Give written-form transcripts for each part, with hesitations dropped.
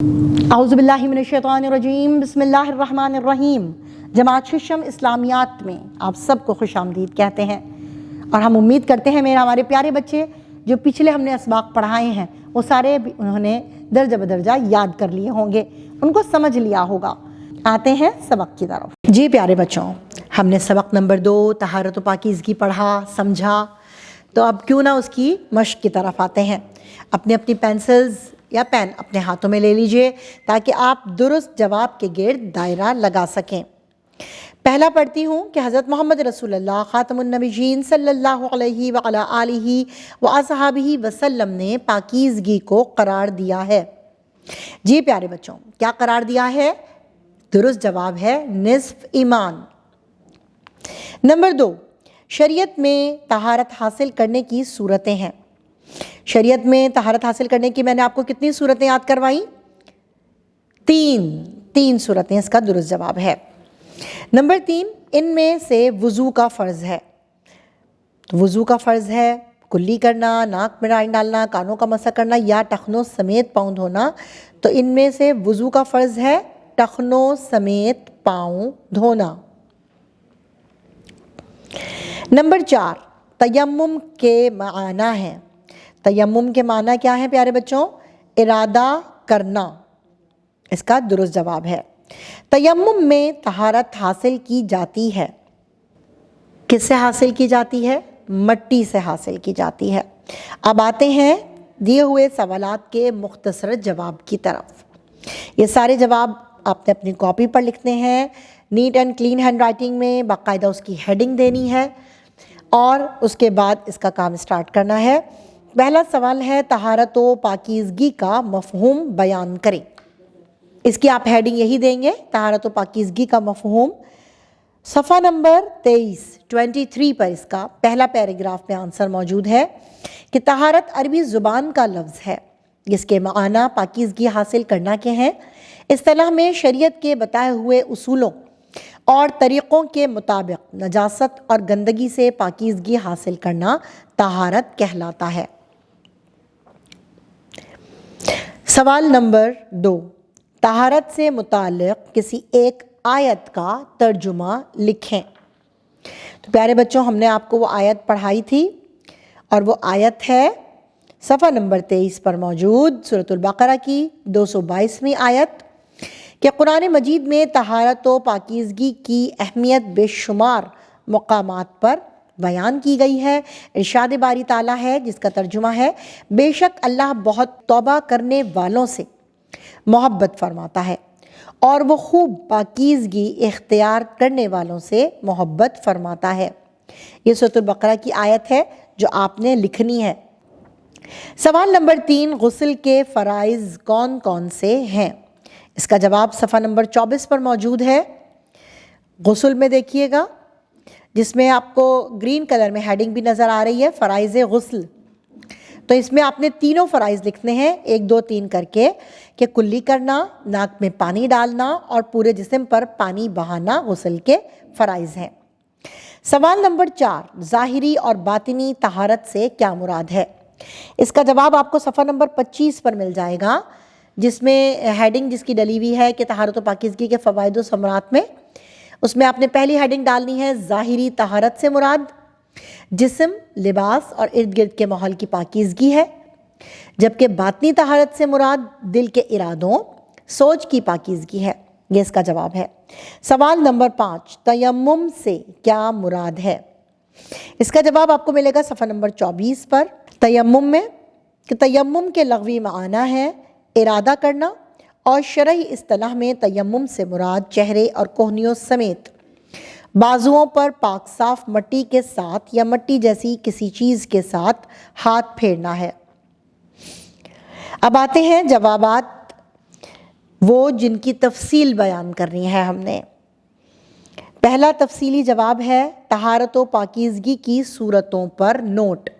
اعوذ باللہ من الشیطان الرجیم، بسم اللہ الرحمن الرحیم۔ جماعت ششم اسلامیات میں آپ سب کو خوش آمدید کہتے ہیں، اور ہم امید کرتے ہیں ہمارے پیارے بچے جو پچھلے ہم نے اسباق پڑھائے ہیں وہ سارے انہوں نے درجہ بدرجہ یاد کر لیے ہوں گے، ان کو سمجھ لیا ہوگا۔ آتے ہیں سبق کی طرف۔ جی پیارے بچوں، ہم نے سبق نمبر 2 طہارت و پاکیزگی پڑھا، سمجھا، تو اب کیوں نہ اس کی مشق کی طرف آتے ہیں۔ اپنی پینسلز یا پین اپنے ہاتھوں میں لے لیجئے تاکہ آپ درست جواب کے گرد دائرہ لگا سکیں۔ پہلا پڑھتی ہوں کہ حضرت محمد رسول اللہ خاتم النبیین صلی اللہ علیہ وعلی آلہ وصحبہ وسلم نے پاکیزگی کو قرار دیا ہے۔ جی پیارے بچوں، کیا قرار دیا ہے؟ درست جواب ہے نصف ایمان۔ نمبر 2، شریعت میں طہارت حاصل کرنے کی صورتیں ہیں۔ شریعت میں طہارت حاصل کرنے کی میں نے آپ کو کتنی صورتیں یاد کروائیں؟ تین صورتیں اس کا درست جواب ہے۔ نمبر 3، ان میں سے وضو کا فرض ہے۔ وضو کا فرض ہے کلی کرنا، ناک میں رائن ڈالنا، کانوں کا مسح کرنا یا ٹخنوں سمیت پاؤں دھونا، تو ان میں سے وضو کا فرض ہے ٹخنوں سمیت پاؤں دھونا۔ نمبر 4، تیمم کے معنی ہیں۔ تیمم کے معنی کیا ہے پیارے بچوں؟ ارادہ کرنا، اس کا درست جواب ہے۔ تیمم میں طہارت حاصل کی جاتی ہے۔ کس سے حاصل کی جاتی ہے؟ مٹی سے حاصل کی جاتی ہے۔ اب آتے ہیں دیے ہوئے سوالات کے مختصر جواب کی طرف۔ یہ سارے جواب آپ نے اپنی کاپی پر لکھنے ہیں، neat and clean handwriting میں، باقاعدہ اس کی ہیڈنگ دینی ہے اور اس کے بعد اس کا کام سٹارٹ کرنا ہے۔ پہلا سوال ہے طہارت و پاکیزگی کا مفہوم بیان کریں۔ اس کی آپ ہیڈنگ یہی دیں گے، طہارت و پاکیزگی کا مفہوم۔ صفحہ نمبر 23 پر اس کا پہلا پیراگراف میں آنسر موجود ہے کہ طہارت عربی زبان کا لفظ ہے جس کے معنی پاکیزگی حاصل کرنا کے ہیں۔ اصطلاح میں شریعت کے بتائے ہوئے اصولوں اور طریقوں کے مطابق نجاست اور گندگی سے پاکیزگی حاصل کرنا طہارت کہلاتا ہے۔ سوال نمبر 2، طہارت سے متعلق کسی ایک آیت کا ترجمہ لکھیں۔ تو پیارے بچوں، ہم نے آپ کو وہ آیت پڑھائی تھی اور وہ آیت ہے صفحہ نمبر 23 پر موجود سورۃ البقرہ کی 222ویں آیت کہ قرآن مجید میں طہارت و پاکیزگی کی اہمیت بے شمار مقامات پر بیان کی گئی ہے۔ ارشاد باری تعالیٰ ہے جس کا ترجمہ ہے، بے شک اللہ بہت توبہ کرنے والوں سے محبت فرماتا ہے اور وہ خوب پاکیزگی اختیار کرنے والوں سے محبت فرماتا ہے۔ یہ سورۃ البقرہ کی آیت ہے جو آپ نے لکھنی ہے۔ سوال نمبر 3، غسل کے فرائض کون کون سے ہیں؟ اس کا جواب صفحہ نمبر 24 پر موجود ہے۔ غسل میں دیکھیے گا جس میں آپ کو گرین کلر میں ہیڈنگ بھی نظر آ رہی ہے، فرائض غسل۔ تو اس میں آپ نے تینوں فرائض لکھنے ہیں 1 2 3 کر کے، کہ کلی کرنا، ناک میں پانی ڈالنا اور پورے جسم پر پانی بہانا غسل کے فرائض ہیں۔ سوال نمبر 4، ظاہری اور باطنی طہارت سے کیا مراد ہے؟ اس کا جواب آپ کو صفحہ نمبر 25 پر مل جائے گا جس میں ہیڈنگ جس کی ڈلی ہوئی ہے کہ طہارت و پاکیزگی کے فوائد و ثمرات میں، اس میں آپ نے پہلی ہیڈنگ ڈالنی ہے ظاہری طہارت سے مراد جسم، لباس اور ارد گرد کے ماحول کی پاکیزگی ہے، جبکہ باطنی طہارت سے مراد دل کے ارادوں، سوچ کی پاکیزگی ہے۔ یہ اس کا جواب ہے۔ سوال نمبر 5، تیمم سے کیا مراد ہے؟ اس کا جواب آپ کو ملے گا صفحہ نمبر 24 پر۔ تیمم میں کہ تیمم کے لغوی معنی ہے ارادہ کرنا، اور شرعی اصطلاح میں تیمم سے مراد چہرے اور کوہنیوں سمیت بازوؤں پر پاک صاف مٹی کے ساتھ یا مٹی جیسی کسی چیز کے ساتھ ہاتھ پھیرنا ہے۔ اب آتے ہیں جوابات وہ جن کی تفصیل بیان کرنی ہے ہم نے۔ پہلا تفصیلی جواب ہے طہارت و پاکیزگی کی صورتوں پر نوٹ۔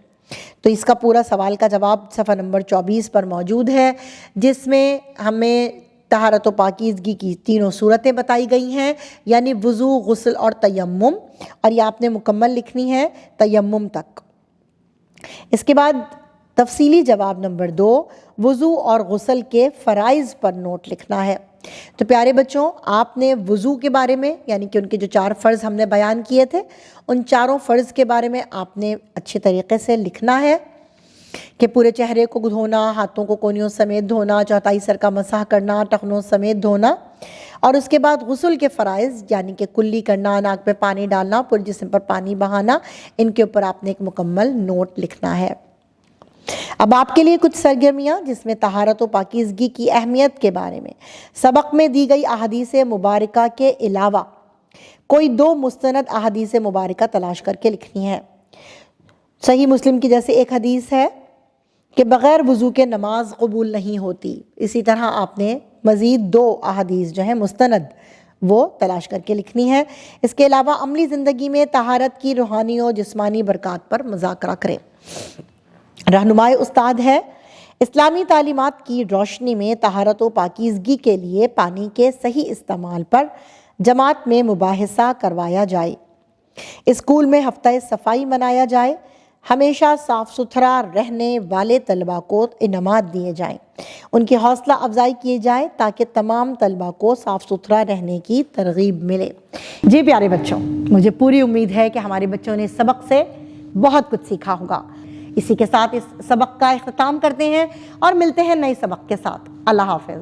تو اس کا پورا سوال کا جواب صفحہ نمبر 24 پر موجود ہے جس میں ہمیں طہارت و پاکیزگی کی تینوں صورتیں بتائی گئی ہیں، یعنی وضو، غسل اور تیمم، اور یہ آپ نے مکمل لکھنی ہے تیمم تک۔ اس کے بعد تفصیلی جواب نمبر 2، وضو اور غسل کے فرائض پر نوٹ لکھنا ہے۔ تو پیارے بچوں، آپ نے وضو کے بارے میں یعنی کہ ان کے جو 4 فرض ہم نے بیان کیے تھے، ان 4 فرض کے بارے میں آپ نے اچھے طریقے سے لکھنا ہے کہ پورے چہرے کو دھونا، ہاتھوں کو کونیوں سمیت دھونا، چوتھائی سر کا مسح کرنا، ٹخنوں سمیت دھونا، اور اس کے بعد غسل کے فرائض یعنی کہ کلی کرنا، ناک پہ پانی ڈالنا، پورے جسم پر پانی بہانا، ان کے اوپر آپ نے ایک مکمل نوٹ لکھنا ہے۔ اب آپ کے لیے کچھ سرگرمیاں جس میں طہارت و پاکیزگی کی اہمیت کے بارے میں سبق میں دی گئی احادیث مبارکہ کے علاوہ کوئی 2 مستند احادیث مبارکہ تلاش کر کے لکھنی ہے۔ صحیح مسلم کی جیسے ایک حدیث ہے کہ بغیر وضو کے نماز قبول نہیں ہوتی، اسی طرح آپ نے مزید 2 احادیث جو ہیں مستند وہ تلاش کر کے لکھنی ہے۔ اس کے علاوہ عملی زندگی میں طہارت کی روحانی و جسمانی برکات پر مذاکرہ کریں۔ رہنمائے استاد ہے، اسلامی تعلیمات کی روشنی میں طہارت و پاکیزگی کے لیے پانی کے صحیح استعمال پر جماعت میں مباحثہ کروایا جائے، اسکول میں ہفتہ صفائی منایا جائے، ہمیشہ صاف ستھرا رہنے والے طلباء کو انعامات دیے جائیں، ان کی حوصلہ افزائی کی جائے تاکہ تمام طلباء کو صاف ستھرا رہنے کی ترغیب ملے۔ جی پیارے بچوں، مجھے پوری امید ہے کہ ہمارے بچوں نے اس سبق سے بہت کچھ سیکھا ہوگا۔ اسی کے ساتھ اس سبق کا اختتام کرتے ہیں اور ملتے ہیں نئے سبق کے ساتھ۔ اللہ حافظ۔